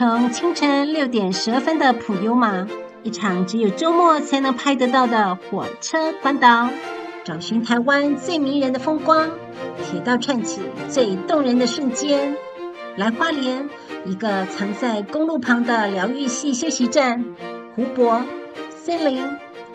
從清晨6點12分的普悠瑪，一場只有週末才能拍得到的火車環島，找尋台灣最迷人的風光，鐵道串起最動人的瞬間。來花蓮，一個藏在公路旁的療癒系休息站，湖泊、森林、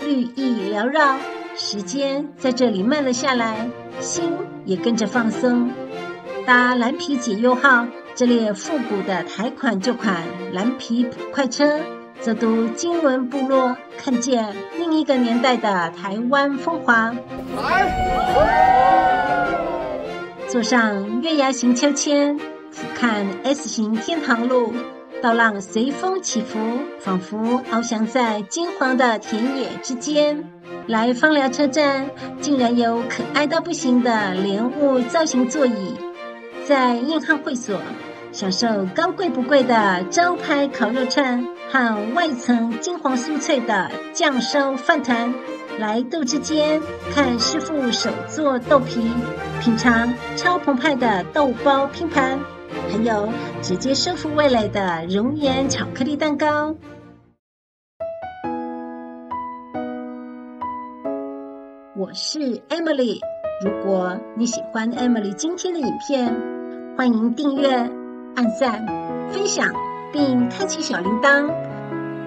綠意繚繞，時間在這裡慢了下來，心也跟着放鬆。搭藍皮解憂號，這列復古的台款舊款藍皮快車，則都金崙部落，看見另一個年代的台灣風華。坐上月牙形秋千，俯瞰 S 型天堂路，道浪隨風起伏，仿佛翱翔在金黃的田野之間。來枋寮車站，竟然有可愛到不行的蓮霧造型座椅。在硬漢會所，享受高貴不貴的招牌烤肉串和外層金黃酥脆的醬燒飯糰。來豆之間，看師傅手做豆皮，品嘗超澎湃的豆包拼盤，還有直接收服味蕾的熔岩巧克力蛋糕。我是 Emily， 如果你喜歡 Emily 今天的影片，歡迎訂閱、按讚、分享，並開啟小鈴鐺。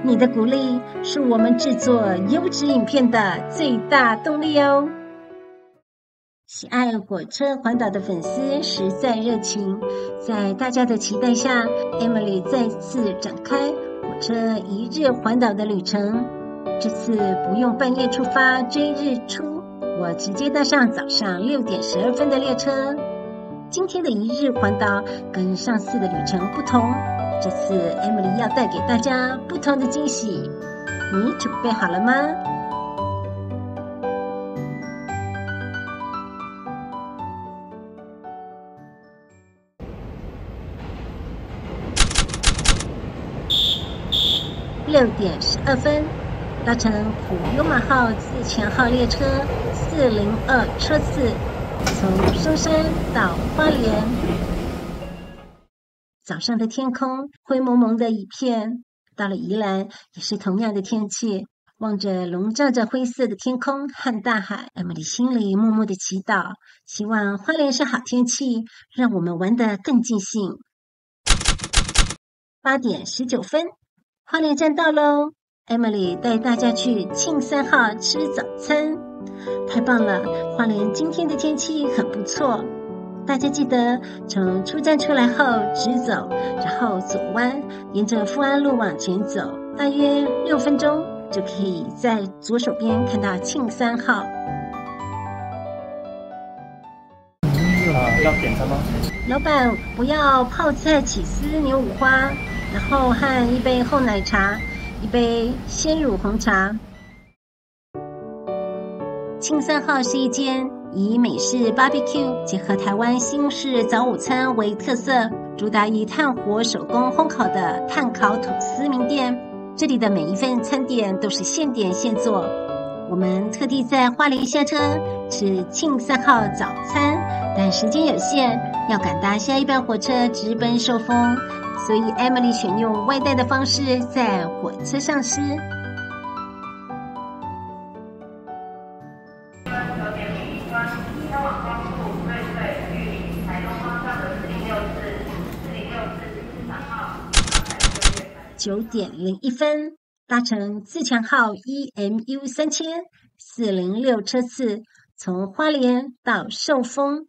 你的鼓勵是我們製作優質影片的最大動力哦。喜愛火車環島的粉絲實在熱情，在大家的期待下 ，Emily 再次展開火車一日環島的旅程。這次不用半夜出發追日出，我直接搭上早上6點12分的列車。今天的一日環島跟上次的旅程不同，這次 Emily 要帶給大家不同的驚喜，你準備好了嗎？6點12分，搭乘普悠瑪號自強號列車402車次，從松山到花蓮。早上的天空灰蒙蒙的一片，到了宜蘭也是同樣的天氣。望着籠罩着灰色的天空和大海，Emily 心裡默默的祈禱，希望花蓮是好天氣，讓我們玩得更盡興。8點19分，花蓮站到嘍。Emily 帶大家去慶3號吃早餐，太棒了！花蓮今天的天氣很不錯。大家記得從出站出來後直走，然後左彎，沿着富安路往前走，大約6分鐘就可以在左手邊看到慶3號。要點餐嗎？老闆，不要泡菜起司牛五花，然後和一杯厚奶茶，一杯鮮乳紅茶。慶3號是一間以美式 BBQ 結合台灣新式早午餐為特色，主打以炭火手工烘烤的炭烤吐司名店。這裡的每一份餐點都是現點現做。我們特地在花蓮下車吃慶3號早餐，但時間有限，要趕搭下一班火車直奔壽豐，所以 Emily 選用外帶的方式在火車上吃。9點01分，搭乘自強號 EMU 3000 406車次，從花蓮到壽豐。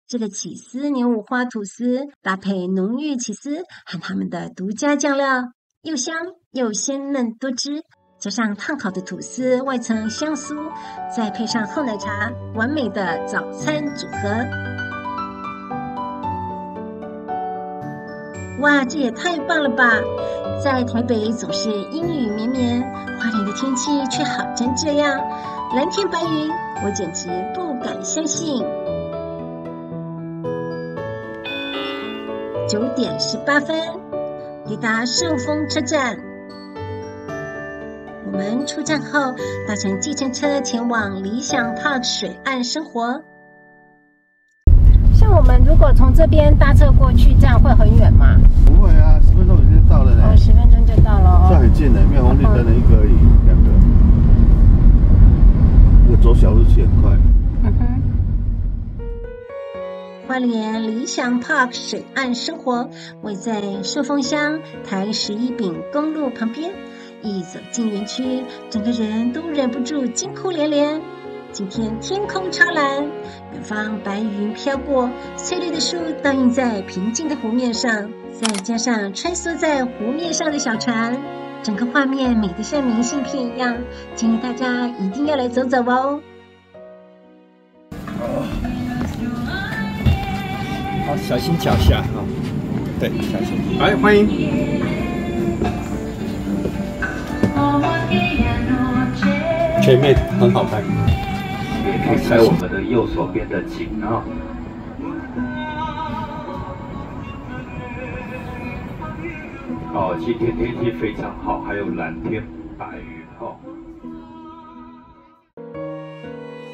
這個起司牛五花吐司搭配濃郁起司和他們的獨家醬料，又香又鮮嫩多汁，加上燙烤的吐司外層香酥，再配上厚奶茶，完美的早餐組合。哇，這也太棒了吧！在台北總是陰雨綿綿，花蓮的天氣卻好成這樣，藍天白雲，我簡直不敢相信。9點18分，抵達壽豐車站。我們出站後，搭乘計程車前往理想 Park 水岸生活。我們如果從這邊搭車過去，這樣會很遠嗎？不會啊，10分鐘已經到了呢。哦，10分鐘就到了哦。這很近的，沒有紅綠燈的，一個而已，2個。這個走小路去很快。花蓮理想 Park 水岸生活位在壽豐鄉台11丙公路旁邊，一走進園區，整個人都忍不住驚呼連連。今天天空超藍，遠方白雲飄過，翠綠的樹倒映在平靜的湖面上，再加上穿梭在湖面上的小船，整個畫面美得像明信片一樣，建議大家一定要來走走哦。好，小心腳下哈。对，小心。来，歡迎。前面很好看。可以在我們的右手邊的景啊。哦，今天天氣非常好，還有藍天白雲哦。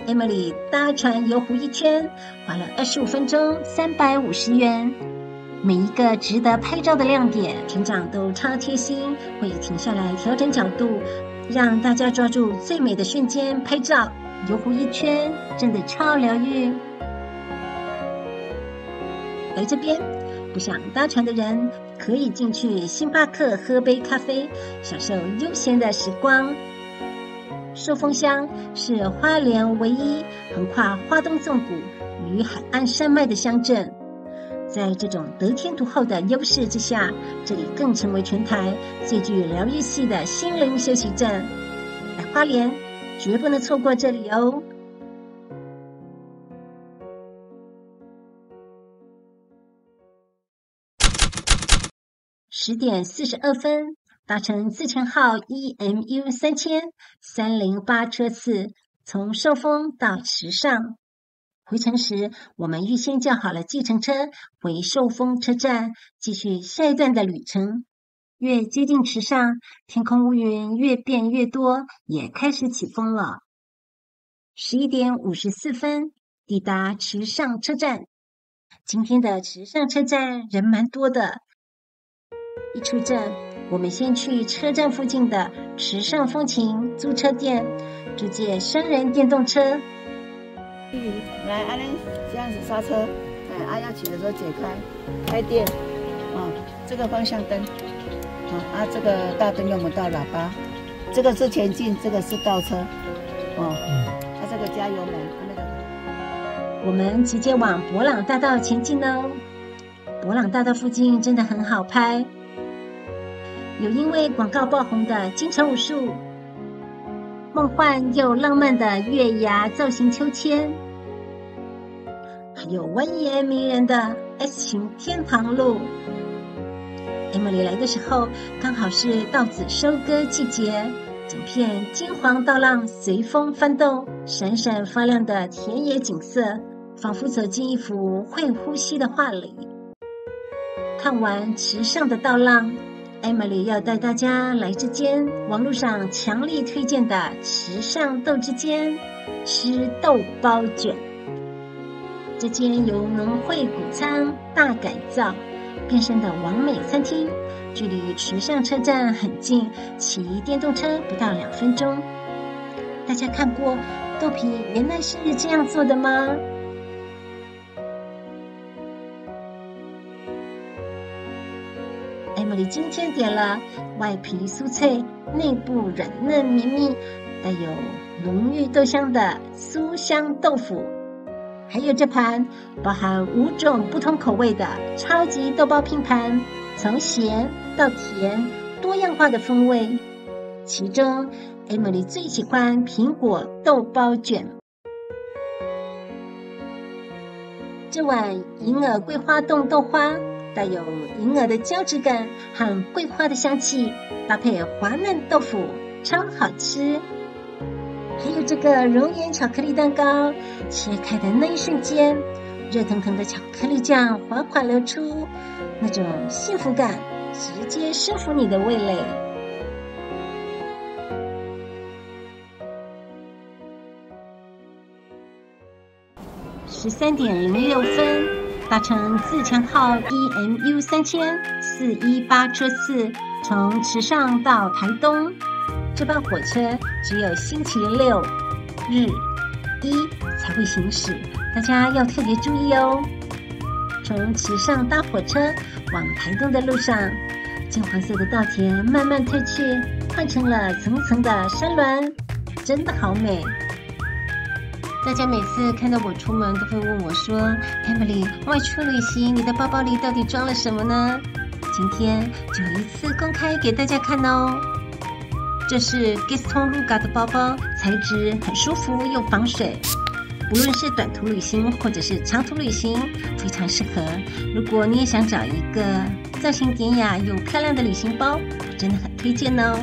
Emily 搭船遊湖一圈，花了25分鐘，350元。每一個值得拍照的亮點，船長都超貼心，會停下來調整角度，讓大家抓住最美的瞬間拍照。遊湖一圈真的超療癒。來這邊不想搭船的人，可以進去星巴克喝杯咖啡，享受悠閒的時光。壽豐鄉是花蓮唯一橫跨花東縱谷與海岸山脈的鄉鎮，在這種得天獨厚的優勢之下，這裡更成為全台最具療癒系的心靈休息站。來花蓮絕不能錯過這裡哦！10點42分，搭乘自強號 EMU 3000-308車次，從壽豐到池上。回程時，我們預先叫好了計程車，回壽豐車站，繼續下一段的旅程。越接近池上，天空烏雲越變越多，也開始起風了。11點54分，抵達池上車站。今天的池上車站人蠻多的。一出站，我們先去車站附近的池上風情租車店，租借雙人電動車。來，安尼這樣子剎車，要起的時候解開，開電，這個方向燈，這個大燈用不到喇叭，這個是前進，這個是倒車，這個加油門，那個。我們直接往伯朗大道前進哦。伯朗大道附近真的很好拍，有因為廣告爆紅的金城武樹，夢幻又浪漫的月牙造型秋千，還有蜿蜒迷人的 S 型天堂路。Emily 來的時候剛好是稻子收割季節，整片金黃稻浪隨風翻動，閃閃發亮的田野景色，仿佛走進一幅會呼吸的畫裡。看完池上的稻浪，Emily 要帶大家來這間網絡上強力推薦的池上豆之間吃豆包卷。這間由農會穀倉大改造變身的網美餐廳，距離池上車站很近，騎電動車不到2分鐘。大家看過豆皮原來是這樣做的嗎？Emily 今天點了外皮酥脆、內部軟嫩綿密、帶有濃郁豆香的酥香豆腐，還有這盤包含5種不同口味的超級豆包拼盤，從鹹到甜，多樣化的風味。其中 Emily 最喜歡蘋果豆包卷。這碗銀耳桂花凍豆花帶有銀耳的膠質感和桂花的香氣，搭配滑嫩豆腐，超好吃。還有這個熔岩巧克力蛋糕，切開的那一瞬間，熱騰騰的巧克力醬緩緩流出，那種幸福感直接收服你的味蕾。13點06分，搭乘自強號 EMU3000 418車次，從池上到台東。這班火車只有星期六、日、一才會行駛，大家要特別注意哦。從池上搭火車往台東的路上，金黃色的稻田慢慢褪去，換成了層層的山巒，真的好美。大家每次看到我出門都會問我說 Emily 外出旅行你的包包裡到底裝了什麼呢？今天就一次公開給大家看哦。這是 Gaston Luga 的包包，材質很舒服又防水，無論是短途旅行或者是長途旅行非常適合。如果你也想找一個造型典雅又漂亮的旅行包，我真的很推薦哦。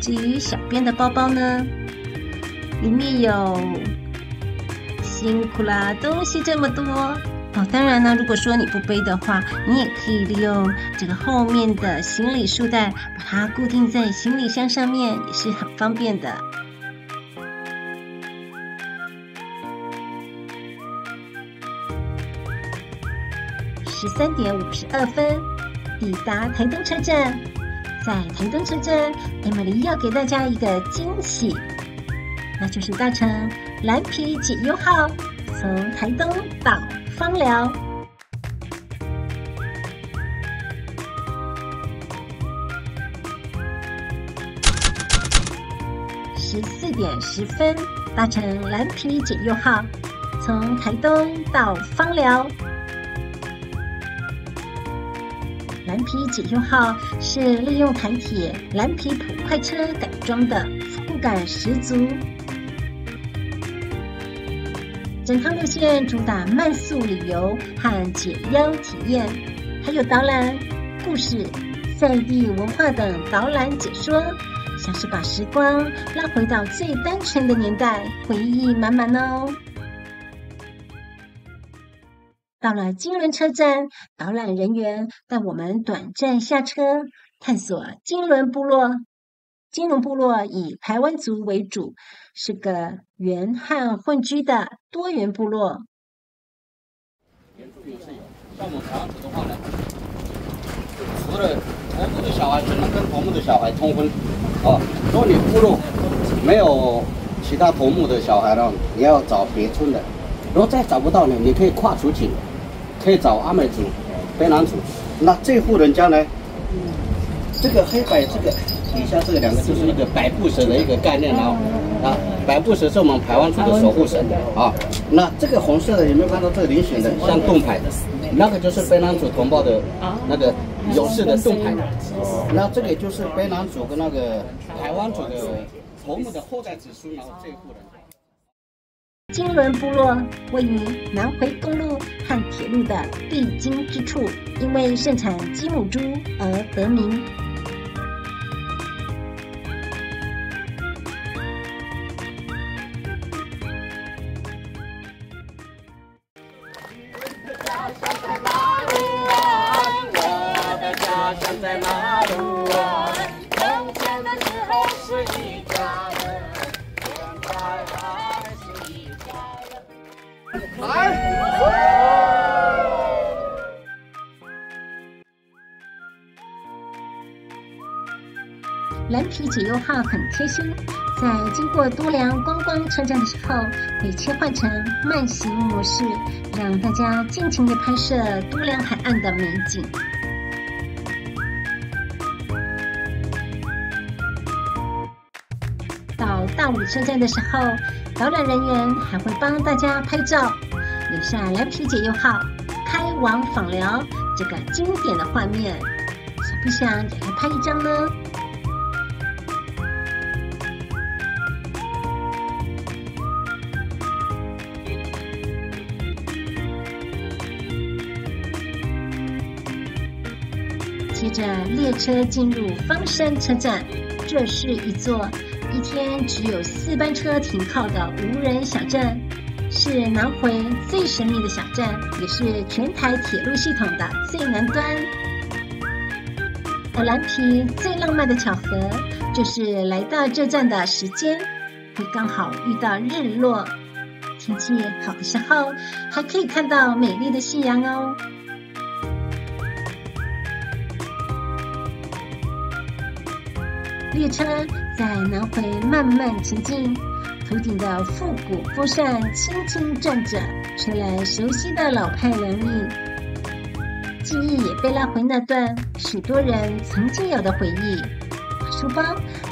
至於小編的包包呢，裡面有辛苦啦，東西這麼多哦。當然呢，如果說你不背的話，你也可以利用這個後面的行李束帶，把它固定在行李箱上面，也是很方便的。13點52分抵達台東車站，在台東車站 Emily 要給大家一個驚喜，那就是搭乘藍皮解憂號從台東到枋寮。14點10分搭乘藍皮解憂號從台東到枋寮。藍皮解憂號是利用台鐵藍皮普快車改裝的，復古感十足。整趟路線主打慢速旅遊和解憂體驗，還有導覽、故事、在地文化等導覽解說，像是把時光拉回到最單純的年代，回憶滿滿哦。到了金崙車站，導覽人員帶我們短暫下車，探索金崙部落。金崙部落以排灣族為主，是個原漢混居的多元部落。原住民是有，像我們排灣族的話呢，除了頭目的小孩只能跟頭目的小孩通婚，如果你部落沒有其他頭目的小孩呢，你要找別村的。如果再找不到呢，你可以跨族群，可以找阿美族、卑南族。那這戶人家呢，這個黑白這個底下這個兩個就是一個百步蛇的一個概念啊。百步蛇是我們排灣族的守護神啊。那這個紅色的有沒有看到這個菱形的，像盾牌的？那個就是卑南族同胞的那個勇士的盾牌。那這個就是卑南族跟那個排灣族的頭目的後代子孫，然後這一戶人。金崙部落位於南迴公路和鐵路的必經之處，因為盛產雞母豬而得名。藍皮解憂號很貼心，在經過多良觀光車站的時候，會切換成慢行模式，讓大家盡情地拍攝多良海岸的美景。到大武車站的時候，導覽人員還會幫大家拍照，留下藍皮解憂號開往枋寮這個經典的畫面。想不想也來拍一張呢？接着列車進入枋山車站，這是一座一天只有4班車停靠的無人小鎮，是南迴最神秘的小鎮，也是全台鐵路系統的最南端。而藍皮最浪漫的巧合，就是來到這站的時間會剛好遇到日落，天氣好的時候，還可以看到美麗的夕陽哦。列車在南迴慢慢前進，頭頂的復古風扇輕輕轉着，吹來熟悉的老派涼意。記憶也被拉回那段許多人曾經有的回憶。把書包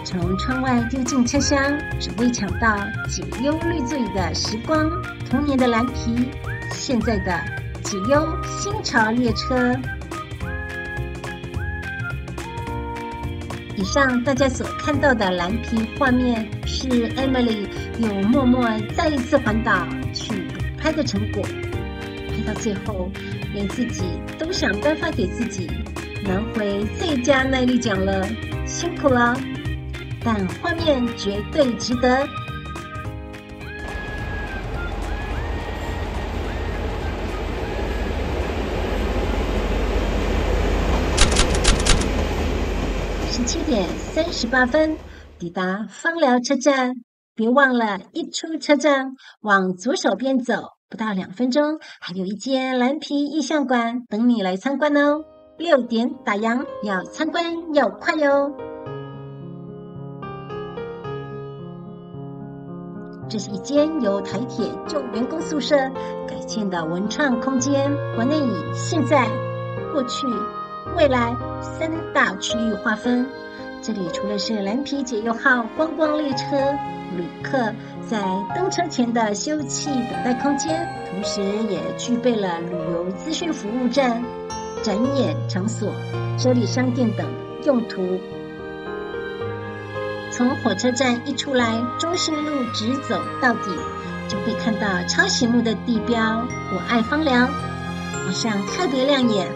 從窗外丟進車廂，只為搶到解憂綠座椅的時光。童年的藍皮，現在的解憂新潮列車。以上大家所看到的藍皮畫面，是 Emily 又默默再一次環島去補拍的成果。拍到最後，連自己都想頒發給自己南迴最佳耐力獎了，辛苦了！但畫面絕對值得。17點38分抵達枋寮車站，別忘了一出車站往左手邊走，不到2分鐘，還有一間藍皮意象館等你來參觀哦。6點打烊，要參觀要快喲。這是一間由台鐵舊員工宿舍改建的文創空間，館內以現在、過去、未來3大區域劃分。這裡除了是藍皮解憂號觀光列車，旅客在登車前的休憩等待空間，同時也具備了旅遊資訊服務站、展演場所、遮禮商店等用途。從火車站一出來，中信路直走到底，就會看到超醒目的地標“我愛枋寮”，晚上特別亮眼。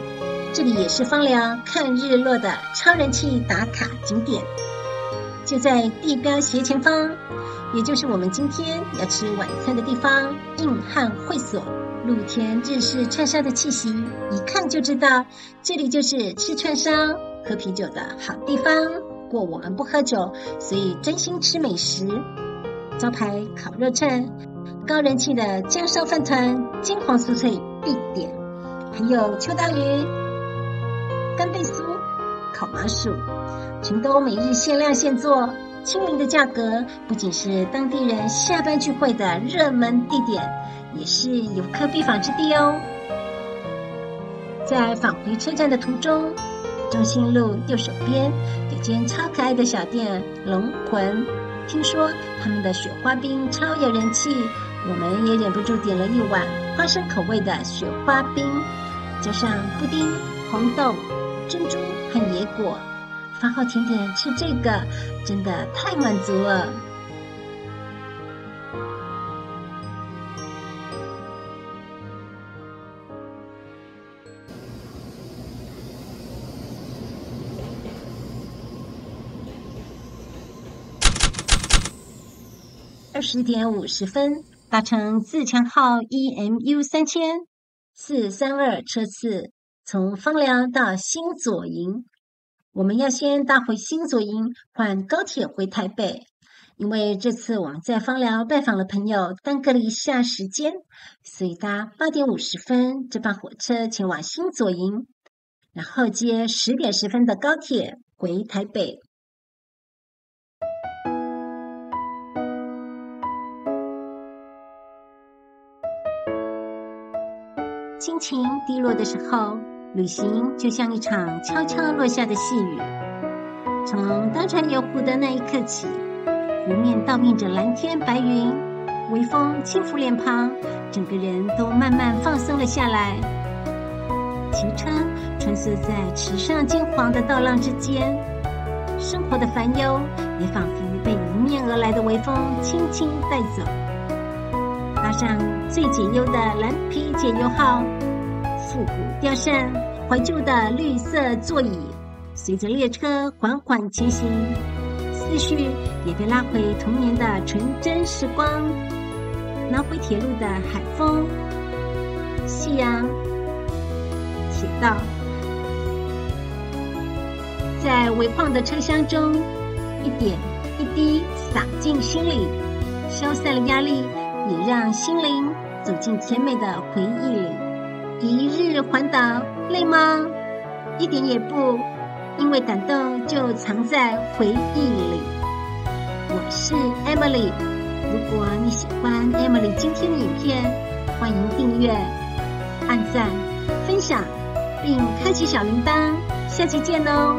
這裡也是枋寮看日落的超人氣打卡景點。就在地標斜前方，也就是我們今天要吃晚餐的地方——硬漢會所，露天日式串燒的氣息，一看就知道這裡就是吃串燒、喝啤酒的好地方。不過我們不喝酒，所以專心吃美食。招牌烤肉串、高人氣的薑燒飯糰、金黃酥脆必點，還有秋刀魚、干貝酥、烤麻薯，全都每日限量現做，親民的價格，不僅是當地人下班聚會的熱門地點，也是遊客必訪之地哦。在返回車站的途中，中信路右手邊有間超可愛的小店龍魂，聽說他們的雪花冰超有人氣，我們也忍不住點了一碗花生口味的雪花冰，加上布丁、紅豆、珍珠和野果，飯後甜點吃這個真的太滿足了。20點50分，搭乘自強號 EMU 3000-432車次，從枋寮到新左營。我們要先搭回新左營，換高鐵回台北。因為這次我們在枋寮拜訪了朋友，耽擱了一下時間，所以搭8點50分這班火車前往新左營，然後接10點10分的高鐵回台北。心情低落的時候，旅行就像一場悄悄落下的細雨。從登船遊湖的那一刻起，湖面倒映着藍天白雲，微風輕拂臉龐，整個人都慢慢放鬆了下來。騎車穿梭在池上金黃的道浪之間，生活的煩憂也仿佛被迎面而來的微風輕輕帶走。搭上最解憂的藍皮解憂號，復古吊扇、懷舊的綠色座椅，隨着列車緩緩前行，思緒也被拉回童年的純真時光。南迴鐵路的海風、夕陽、鐵道，在微曠的車廂中，一點一滴灑進心裡，消散了壓力，也讓心靈走進甜美的回憶裡。一日環島，累嗎？一點也不，因為感動就藏在回憶裡。我是 Emily， 如果你喜歡 Emily 今天的影片，歡迎訂閱、按讚、分享，並開啟小鈴鐺。下期見哦！